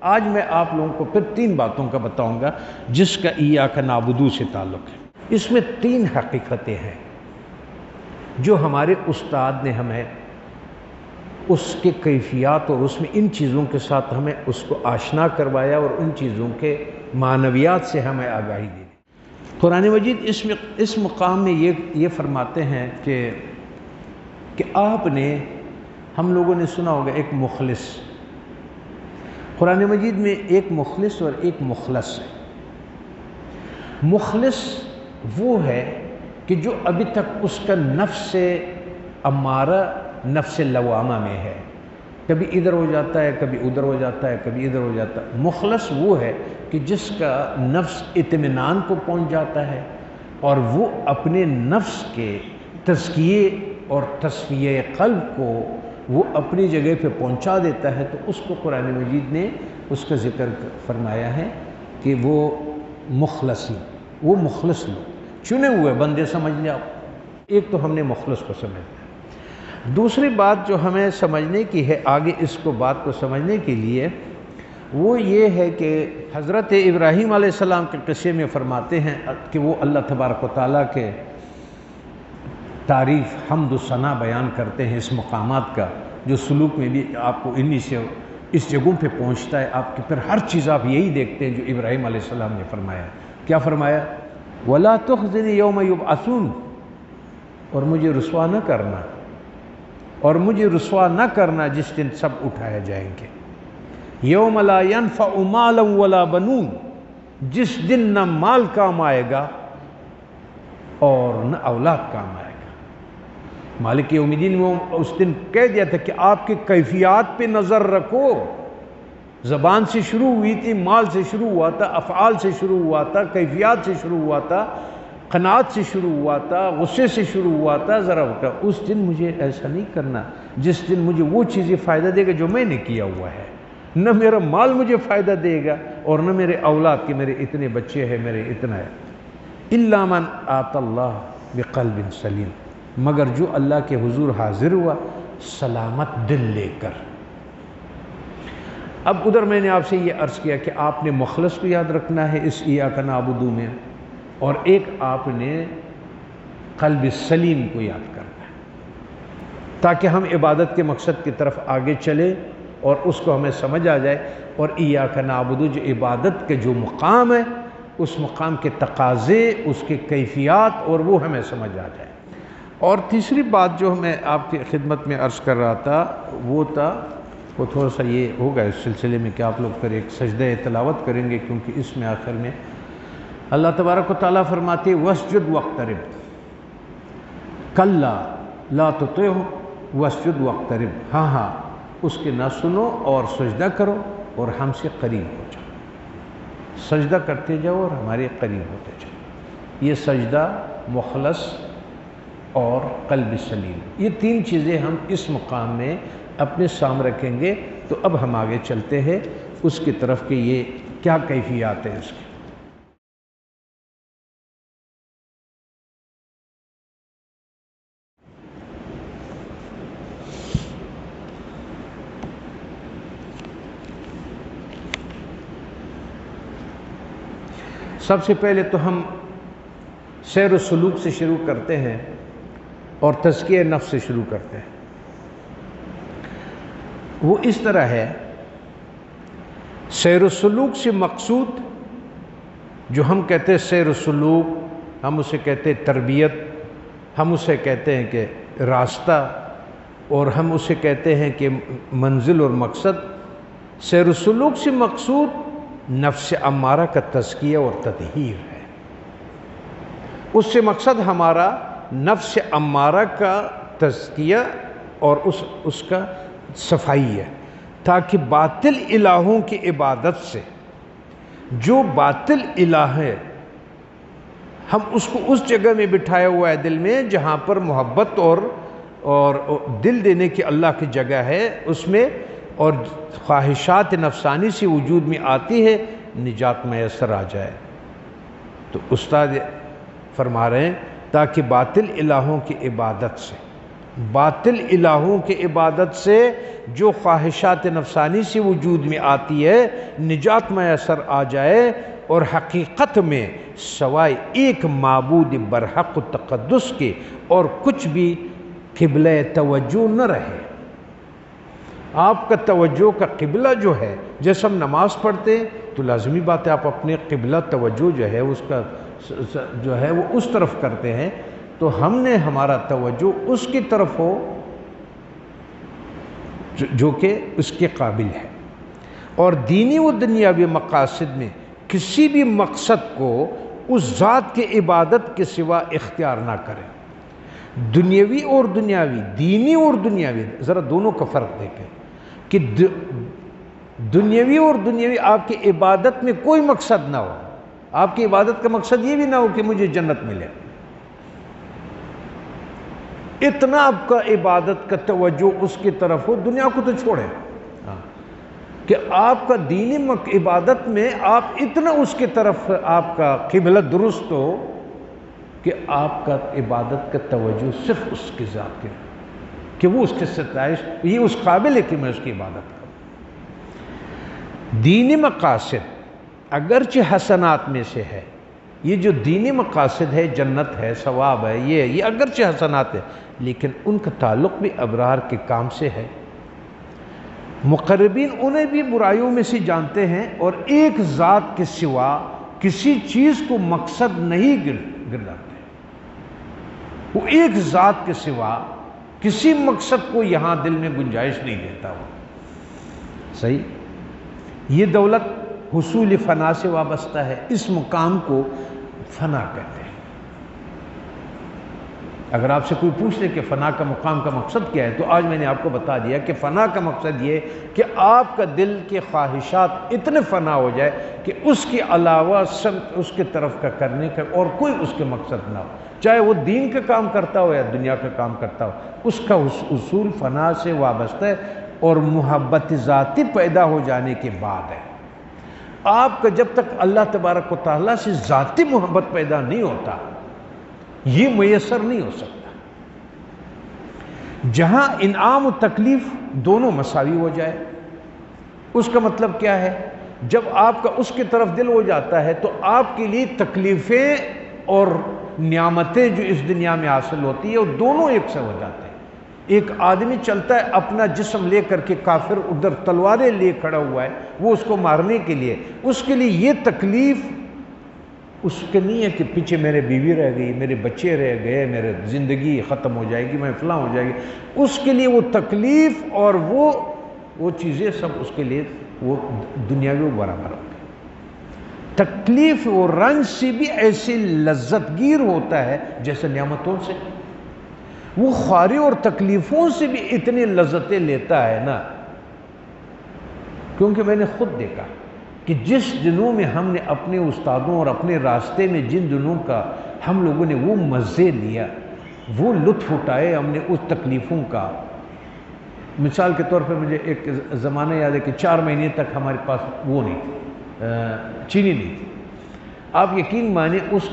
آج میں آپ لوگوں کو پھر 3 باتوں کا بتاؤں گا جس کا ایاک نعبدو سے تعلق ہے۔ اس میں 3 حقیقتیں ہیں جو ہمارے استاد نے ہمیں اس کے کیفیات اور اس میں ان چیزوں کے ساتھ ہمیں اس کو آشنا کروایا اور ان چیزوں کے معنویات سے ہمیں آگاہی دی۔ قرآن مجید اس مقام میں یہ فرماتے ہیں کہ آپ نے، ہم لوگوں نے سنا ہوگا ایک مخلص، قرآن مجید میں ایک مخلص اور ایک مخلص ہے۔ مخلص وہ ہے کہ جو ابھی تک اس کا نفس امارہ نفس لوامہ میں ہے، کبھی ادھر ہو جاتا ہے، کبھی ادھر ہو جاتا ہے، کبھی ادھر ہو جاتا ہے۔ مخلص وہ ہے کہ جس کا نفس اطمینان کو پہنچ جاتا ہے اور وہ اپنے نفس کے تزکیے اور تصفیہ قلب کو وہ اپنی جگہ پہ پہنچا دیتا ہے، تو اس کو قرآن مجید نے اس کا ذکر فرمایا ہے کہ وہ مخلصی، وہ مخلص لوگ، چنے ہوئے بندے سمجھ لیں آپ۔ ایک تو ہم نے مخلص کو سمجھ لیا۔ دوسری بات جو ہمیں سمجھنے کی ہے آگے اس کو بات کو سمجھنے کے لیے، وہ یہ ہے کہ حضرت ابراہیم علیہ السلام کے قصے میں فرماتے ہیں کہ وہ اللہ تبارک و تعالیٰ کے تعریف، حمد و ثنا بیان کرتے ہیں اس مقامات کا، جو سلوک میں بھی آپ کو انہی سے اس جگہوں پہ پہنچتا ہے۔ آپ کی پھر ہر چیز آپ یہی دیکھتے ہیں جو ابراہیم علیہ السلام نے فرمایا۔ کیا فرمایا؟ وَلَا تُخْزِنِي يَوْمَ يُبْعَثُونَ، اور مجھے رسوا نہ کرنا، اور مجھے رسوا نہ کرنا جس دن سب اٹھائے جائیں گے۔ یوم لا ينفع مالا ولا بنون، جس دن نہ مال کام آئے گا اور نہ اولاد کام آئے گا۔ مالک یوم الدین میں اس دن کہہ دیا تھا کہ آپ کی کیفیات پہ نظر رکھو۔ زبان سے شروع ہوئی تھی، مال سے شروع ہوا تھا، افعال سے شروع ہوا تھا، کیفیات سے شروع ہوا تھا، قناعت سے شروع ہوا تھا، غصے سے شروع ہوا تھا۔ ذرا اٹھا، اس دن مجھے ایسا نہیں کرنا جس دن مجھے وہ چیزیں فائدہ دے گا جو میں نے کیا ہوا ہے، نہ میرا مال مجھے فائدہ دے گا اور نہ میرے اولاد کے میرے اتنے بچے ہیں، میرے اتنا ہے۔ الا من آتی اللہ بقلب سلیم، مگر جو اللہ کے حضور حاضر ہوا سلامت دل لے کر۔ اب ادھر میں نے آپ سے یہ عرض کیا کہ آپ نے مخلص کو یاد رکھنا ہے اس ایاک نعبدو میں، اور ایک آپ نے قلب سلیم کو یاد کرنا ہے، تاکہ ہم عبادت کے مقصد کی طرف آگے چلیں اور اس کو ہمیں سمجھ آ جائے، اور ایاک نعبدو جو عبادت کے جو مقام ہے اس مقام کے تقاضے، اس کے کیفیات، اور وہ ہمیں سمجھ آ جائے۔ اور تیسری بات جو میں آپ کی خدمت میں عرض کر رہا تھا وہ تھوڑا سا یہ ہوگا اس سلسلے میں کہ آپ لوگ پھر ایک سجدہ تلاوت کریں گے، کیونکہ اس میں آخر میں اللہ تبارک و تعالیٰ فرماتے ہیں وَاسْجُدْ وَاقْتَرِبْ، کَلَّا لَا تُطِعْهُ وَاسْجُدْ وَاقْتَرِبْ، ہاں اس کے نہ سنو اور سجدہ کرو اور ہم سے قریب ہو جاؤ۔ سجدہ کرتے جاؤ اور ہمارے قریب ہوتے جاؤ۔ یہ سجدہ، مخلص اور قلب سلیم، یہ 3 چیزیں ہم اس مقام میں اپنے سامنے رکھیں گے۔ تو اب ہم آگے چلتے ہیں اس کی طرف کہ یہ کیا کیفیات ہیں اس کی۔ سب سے پہلے تو ہم سیر و سلوک سے شروع کرتے ہیں اور تزکیہ نفس سے شروع کرتے ہیں۔ وہ اس طرح ہے، سیر و سلوک سے مقصود جو ہم کہتے ہیں سیر و سلوک، ہم اسے کہتے ہیں تربیت، ہم اسے کہتے ہیں کہ راستہ، اور ہم اسے کہتے ہیں کہ منزل اور مقصد۔ سیر و سلوک سے مقصود نفس امارہ کا تزکیہ اور تطہیر ہے۔ اس سے مقصد ہمارا نفس امارہ کا تزکیہ اور اس کا صفائی ہے، تاکہ باطل الہوں کی عبادت سے، جو باطل الہ ہے ہم اس کو اس جگہ میں بٹھایا ہوا ہے دل میں جہاں پر محبت اور دل دینے کی اللہ کی جگہ ہے، اس میں اور خواہشات نفسانی سے وجود میں آتی ہے، نجات میسر آ جائے۔ تو استاد فرما رہے ہیں تاکہ باطل الہوں کی عبادت سے باطل الہوں کے عبادت سے جو خواہشات نفسانی سے وجود میں آتی ہے نجات میسر آ جائے، اور حقیقت میں سوائے ایک معبود برحق و تقدس کے اور کچھ بھی قبلہ توجہ نہ رہے۔ آپ کا توجہ کا قبلہ جو ہے، جیسے ہم نماز پڑھتے ہیں تو لازمی بات ہے آپ اپنے قبلہ توجہ جو ہے اس کا جو ہے وہ اس طرف کرتے ہیں، تو ہم نے ہمارا توجہ اس کی طرف ہو جو کہ اس کے قابل ہے، اور دینی و دنیاوی مقاصد میں کسی بھی مقصد کو اس ذات کے عبادت کے سوا اختیار نہ کریں۔ دنیاوی اور دنیاوی، دینی اور دنیاوی، ذرا دونوں کا فرق دیکھیں کہ دنیاوی اور دنیاوی آپ کی عبادت میں کوئی مقصد نہ ہو، آپ کی عبادت کا مقصد یہ بھی نہ ہو کہ مجھے جنت ملے، اتنا آپ کا عبادت کا توجہ اس کی طرف ہو، دنیا کو تو چھوڑیں، کہ آپ کا دینی عبادت میں آپ اتنا اس کی طرف آپ کا قبلہ درست ہو کہ آپ کا عبادت کا توجہ صرف اس کی ذات کے، کہ وہ اس کے ستائش، یہ اس قابل ہے کہ میں اس کی عبادت کروں۔ دینی مقاصد اگرچہ حسنات میں سے ہے، یہ جو دینی مقاصد ہے، جنت ہے، ثواب ہے، یہ اگرچہ حسنات ہے، لیکن ان کا تعلق بھی ابرار کے کام سے ہے۔ مقربین انہیں بھی برائیوں میں سے جانتے ہیں، اور ایک ذات کے سوا کسی چیز کو مقصد نہیں گرداتے، وہ ایک ذات کے سوا کسی مقصد کو یہاں دل میں گنجائش نہیں دیتا وہ، صحیح؟ یہ دولت حصول فنا سے وابستہ ہے، اس مقام کو فنا کہتے ہیں۔ اگر آپ سے کوئی پوچھ لے کہ فنا کا مقام کا مقصد کیا ہے، تو آج میں نے آپ کو بتا دیا کہ فنا کا مقصد یہ کہ آپ کا دل کے خواہشات اتنے فنا ہو جائے کہ اس کے علاوہ سب اس کے طرف کا کرنے کا اور کوئی اس کے مقصد نہ ہو، چاہے وہ دین کا کام کرتا ہو یا دنیا کا کام کرتا ہو، اس کا اصول فنا سے وابستہ ہے، اور محبت ذاتی پیدا ہو جانے کے بعد ہے۔ آپ کا جب تک اللہ تبارک و تعالیٰ سے ذاتی محبت پیدا نہیں ہوتا، یہ میسر نہیں ہو سکتا۔ جہاں انعام و تکلیف دونوں مساوی ہو جائے، اس کا مطلب کیا ہے؟ جب آپ کا اس کی طرف دل ہو جاتا ہے تو آپ کے لیے تکلیفیں اور نعمتیں جو اس دنیا میں حاصل ہوتی ہے وہ دونوں ایک سے ہو جاتے ہیں۔ ایک آدمی چلتا ہے اپنا جسم لے کر کے، کافر ادھر تلواریں لے کھڑا ہوا ہے وہ اس کو مارنے کے لیے، اس کے لیے یہ تکلیف اس کے نہیں ہے کہ پیچھے میرے بیوی رہ گئی، میرے بچے رہ گئے، میرے زندگی ختم ہو جائے گی، میں فلاں ہو جائے گی، اس کے لیے وہ تکلیف اور وہ چیزیں سب اس کے لیے وہ دنیاوی برابر ہوتی ہے۔ تکلیف اور رنج سے بھی ایسے لذت گیر ہوتا ہے جیسے نعمتوں سے، وہ خواری اور تکلیفوں سے بھی اتنی لذتیں لیتا ہے نا، کیونکہ میں نے خود دیکھا کہ جس دنوں میں ہم نے اپنے استادوں اور اپنے راستے میں جن دنوں کا ہم لوگوں نے وہ مزے لیا، وہ لطف اٹھائے ہم نے اس تکلیفوں کا۔ مثال کے طور پر مجھے ایک زمانہ یاد ہے کہ 4 مہینے تک ہمارے پاس وہ نہیں تھی، چینی نہیں تھی۔ آپ یقین مانیں اس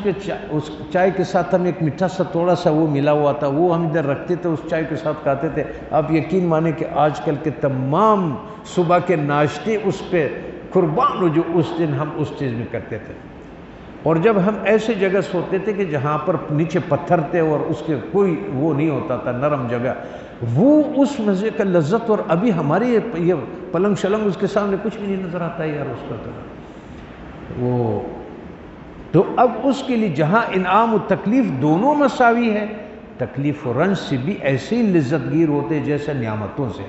چائے کے ساتھ ہمیں ایک میٹھا سا تھوڑا سا وہ ملا ہوا تھا، وہ ہم ادھر رکھتے تھے، اس چائے کے ساتھ کھاتے تھے۔ آپ یقین مانیں کہ آج کل کے تمام صبح کے ناشتے اس پہ قربان ہو جو اس دن ہم اس چیز میں کرتے تھے۔ اور جب ہم ایسے جگہ سوتے تھے کہ جہاں پر نیچے پتھر تھے اور اس کے کوئی وہ نہیں ہوتا تھا، نرم جگہ، وہ اس مزے کا لذت، اور ابھی ہمارے یہ پلنگ شلنگ اس کے سامنے کچھ بھی نہیں نظر آتا ہے یار اس کا تو اب اس کے لیے جہاں انعام و تکلیف دونوں مساوی ہے، تکلیف و رنج سے بھی ایسے ہی لذت گیر ہوتے جیسے نعمتوں سے۔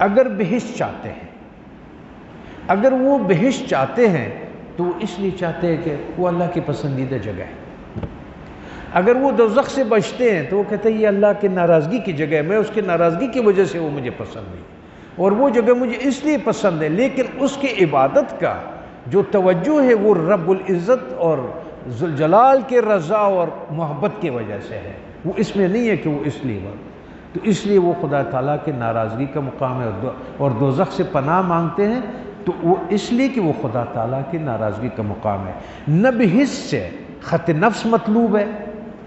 اگر بہشت چاہتے ہیں، اگر وہ بہشت چاہتے ہیں تو وہ اس لیے چاہتے ہیں کہ وہ اللہ کی پسندیدہ جگہ ہے۔ اگر وہ دوزخ سے بچتے ہیں تو وہ کہتے ہیں یہ اللہ کی ناراضگی کی جگہ ہے، میں اس کی ناراضگی کی وجہ سے وہ مجھے پسند نہیں، اور وہ جگہ مجھے اس لیے پسند ہے، لیکن اس کی عبادت کا جو توجہ ہے وہ رب العزت اور ذوالجلال کے رضا اور محبت کی وجہ سے ہے، وہ اس میں نہیں ہے کہ وہ اس لیے تو اس لیے وہ خدا تعالیٰ کے ناراضگی کا مقام ہے، اور دوزخ سے پناہ مانگتے ہیں تو وہ اس لیے کہ وہ خدا تعالیٰ کی ناراضگی کا مقام ہے۔ نہ بہشت سے خط نفس مطلوب ہے،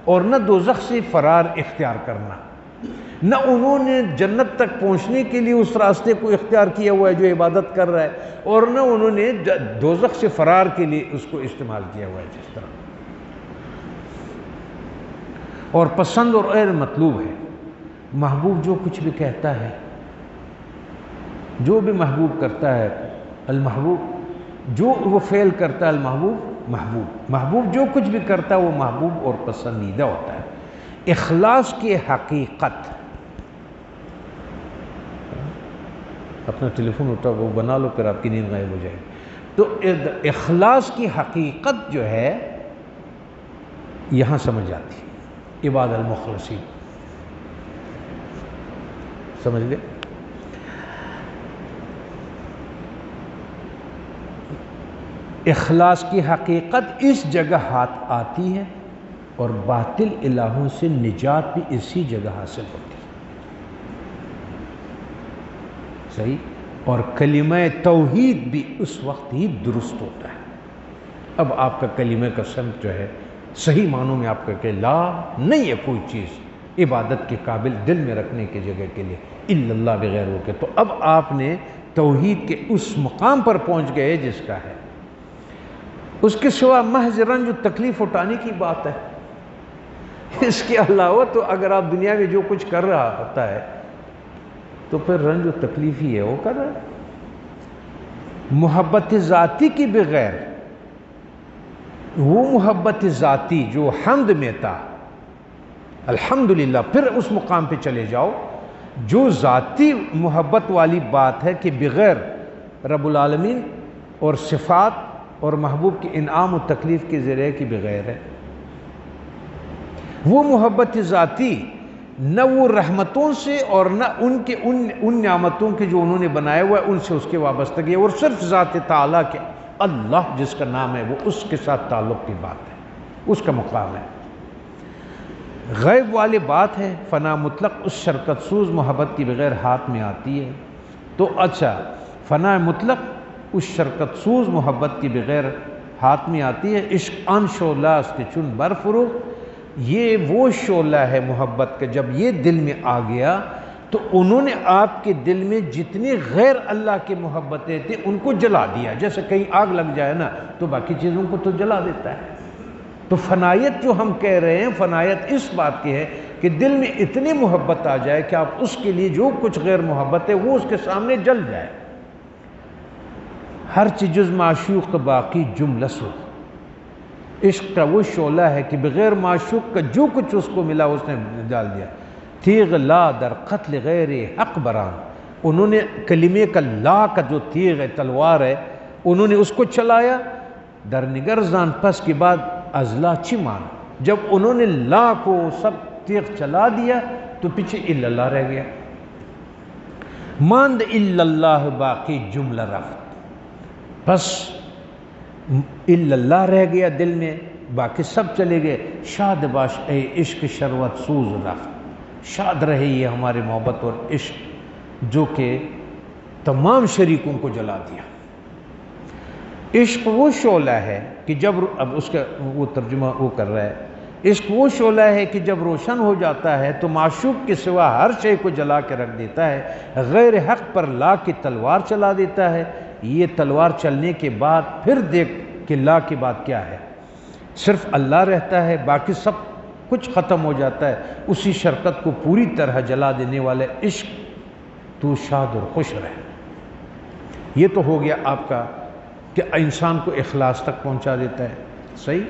اور نہ دوزخ سے فرار اختیار کرنا، نہ انہوں نے جنت تک پہنچنے کے لیے اس راستے کو اختیار کیا ہوا ہے جو عبادت کر رہا ہے، اور نہ انہوں نے دوزخ سے فرار کے لیے اس کو استعمال کیا ہوا ہے جس طرح. اور پسند اور غیر مطلوب ہے. محبوب جو کچھ بھی کہتا ہے، جو بھی محبوب کرتا ہے، المحبوب جو وہ فعل کرتا ہے، المحبوب محبوب. محبوب جو کچھ بھی کرتا ہے وہ محبوب اور پسندیدہ ہوتا ہے. اخلاص کی حقیقت، اپنا ٹیلی فون اٹھا وہ بنا لو پھر آپ کی نیند غائب ہو جائے گی. تو اخلاص کی حقیقت جو ہے یہاں سمجھ آتی ہے. عباد المخلصین سمجھ لے. اخلاص کی حقیقت اس جگہ ہاتھ آتی ہے، اور باطل الہوں سے نجات بھی اسی جگہ حاصل ہوتی ہے. صحیح. اور کلمہ توحید بھی اس وقت ہی درست ہوتا ہے. اب آپ کا کلمہ کا سمت جو ہے صحیح معنوں میں آپ کا کہ لا نہیں ہے کوئی چیز عبادت کے قابل دل میں رکھنے کی جگہ کے لیے الا اللہ بغیر ہو کے، تو اب آپ نے توحید کے اس مقام پر پہنچ گئے جس کا ہے. اس کے سوا محض رنج و تکلیف اٹھانے کی بات ہے. اس کے علاوہ تو اگر آپ دنیا میں جو کچھ کر رہا ہوتا ہے تو پھر رنج و تکلیف ہی ہے وہ کر رہا ہے. محبت ذاتی کی بغیر، وہ محبت ذاتی جو حمد میں تھا، الحمدللہ، پھر اس مقام پہ چلے جاؤ جو ذاتی محبت والی بات ہے کہ بغیر رب العالمین اور صفات اور محبوب کی انعام و تکلیف کے ذریعے کی بغیر ہے. وہ محبت ذاتی نہ وہ رحمتوں سے اور نہ ان نعمتوں کے جو انہوں نے بنائے ہوا ہے ان سے اس کے وابستگی ہے، اور صرف ذات تعالیٰ کے اللہ جس کا نام ہے وہ اس کے ساتھ تعلق کی بات ہے، اس کا مقام ہے. غیب والی بات ہے فنا مطلق اس شرکت سوز محبت کی بغیر ہاتھ میں آتی ہے. تو اچھا فنا مطلق اس شرکت سوز محبت کی بغیر ہاتھ میں آتی ہے. عشق آن شعلہ اس کے چن بر فروغ، یہ وہ شعلہ ہے محبت کا جب یہ دل میں آ گیا تو انہوں نے آپ کے دل میں جتنی غیر اللہ کی محبتیں تھیں ان کو جلا دیا. جیسے کہیں آگ لگ جائے نا تو باقی چیزوں کو تو جلا دیتا ہے. تو فنائیت جو ہم کہہ رہے ہیں، فنائیت اس بات کی ہے کہ دل میں اتنی محبت آ جائے کہ آپ اس کے لیے جو کچھ غیر محبت ہے وہ اس کے سامنے جل جائے. ہر چیز جز معشوق باقی جملہ سو. عشق کا وہ شعلہ ہے کہ بغیر معشوق کا جو کچھ اس کو ملا اس نے ڈال دیا. تیغ لا در قتل غیر حق بران، انہوں نے کلمے کا لا کا جو تیغ ہے، تلوار ہے، انہوں نے اس کو چلایا. در نگر زان پس کے بعد ازلا چمان، جب انہوں نے لا کو سب تیغ چلا دیا تو پیچھے الا اللہ رہ گیا. ماند الا اللہ باقی جملہ رفت، بس الا اللہ رہ گیا دل میں، باقی سب چلے گئے. شاد باش اے عشق شروت سوز رفت، شاد رہے یہ ہمارے محبت اور عشق جو کہ تمام شریکوں کو جلا دیا. عشق وہ شعلہ ہے کہ جب اب اس کا وہ ترجمہ وہ کر رہا ہے، عشق وہ شعلہ ہے کہ جب روشن ہو جاتا ہے تو معشوق کے سوا ہر شے کو جلا کے رکھ دیتا ہے. غیر حق پر لا کی تلوار چلا دیتا ہے. یہ تلوار چلنے کے بعد پھر دیکھ کہ لا کی بات کیا ہے، صرف اللہ رہتا ہے، باقی سب کچھ ختم ہو جاتا ہے. اسی شرکت کو پوری طرح جلا دینے والے عشق تو شاد اور خوش رہے. یہ تو ہو گیا آپ کا کہ انسان کو اخلاص تک پہنچا دیتا ہے. صحیح.